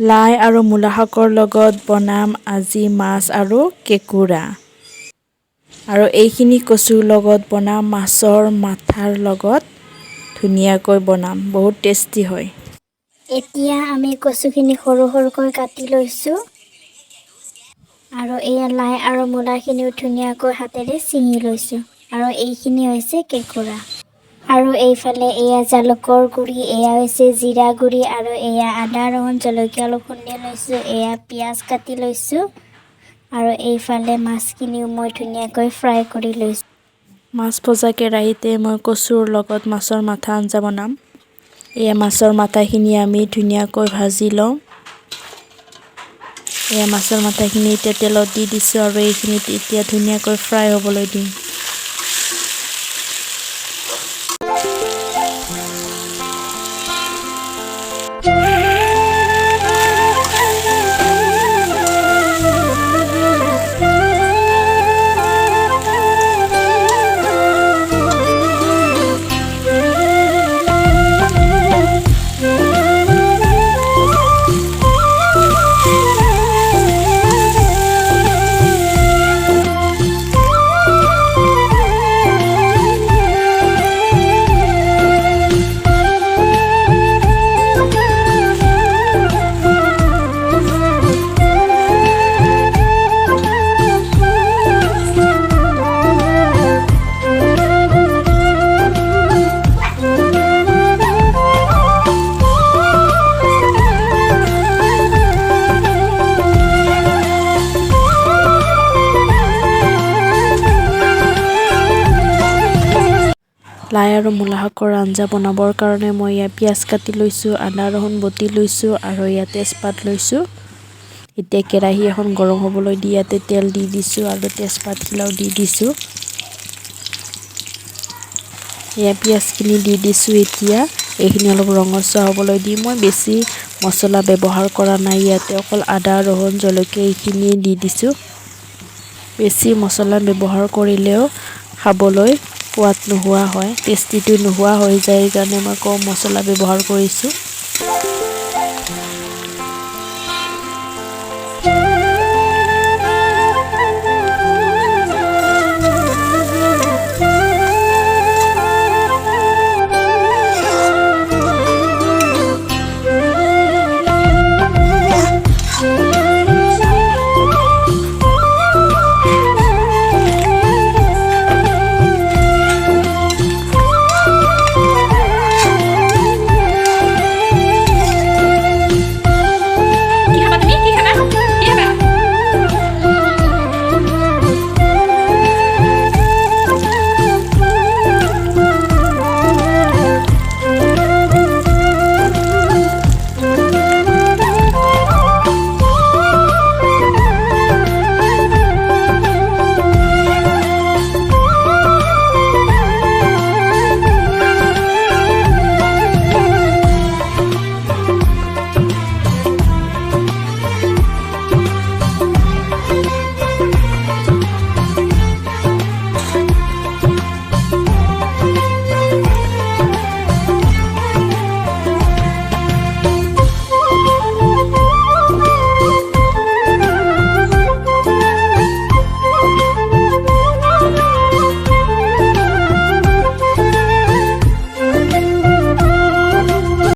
লাই আৰু মূলা শাকৰ লগত বনাম আজি মাছ আৰু কেঁকুৰা। আৰু এইখিনি কচুৰ লগত বনাম মাছৰ মাথাৰ লগত ধুনীয়াকৈ বনাম, বহুত টেষ্টি হয়। এতিয়া আমি কচুখিনি সৰু সৰুকৈ কাটি লৈছোঁ আৰু এয়া লাই আৰু মূলাখিনিও ধুনীয়াকৈ হাতেৰে ছিঙি লৈছোঁ। আৰু এইখিনি হৈছে কেঁকুৰা। আৰু এইফালে এয়া জালুকৰ গুড়ি, এয়া হৈছে জিৰা গুড়ি আৰু এয়া আদা ৰহুন জলকীয়া অলপ খুন্দি লৈছোঁ, এয়া পিঁয়াজ কাটি লৈছোঁ আৰু এইফালে মাছখিনিও মই ধুনীয়াকৈ ফ্ৰাই কৰি লৈছোঁ। মাছ ভজা কেৰাহীতে মই কচুৰ লগত মাছৰ মাথা আঞ্জা বনাম। এয়া মাছৰ মাথাখিনি আমি ধুনীয়াকৈ ভাজি লওঁ। এয়া মাছৰ মাথাখিনি এতিয়া তেলত দি দিছোঁ আৰু এইখিনিত এতিয়া ধুনীয়াকৈ ফ্ৰাই হ'বলৈ দিম। লাই আৰু মূলা শাকৰ আঞ্জা বনাবৰ কাৰণে মই ইয়াত পিঁয়াজ কাটি লৈছোঁ, আদা ৰহুন বটি লৈছোঁ আৰু ইয়াত তেজপাত লৈছোঁ। এতিয়া কেৰাহী এখন গৰম হ'বলৈ দি ইয়াতে তেল দি দিছোঁ আৰু তেজপাতখিলাও দি দিছোঁ। এয়া পিঁয়াজখিনি দি দিছোঁ। এতিয়া এইখিনি অলপ ৰঙচুৱা হ'বলৈ দি মই বেছি মছলা ব্যৱহাৰ কৰা নাই, ইয়াতে অকল আদা ৰহুন জলকীয়া এইখিনি দি দিছোঁ। বেছি মছলা ব্যৱহাৰ কৰিলেও খাবলৈ সোৱাদ নোহোৱা হয়, টেষ্টিটো নোহোৱা হৈ যায়, সেইকাৰণে মই কম মছলা ব্যৱহাৰ কৰিছোঁ।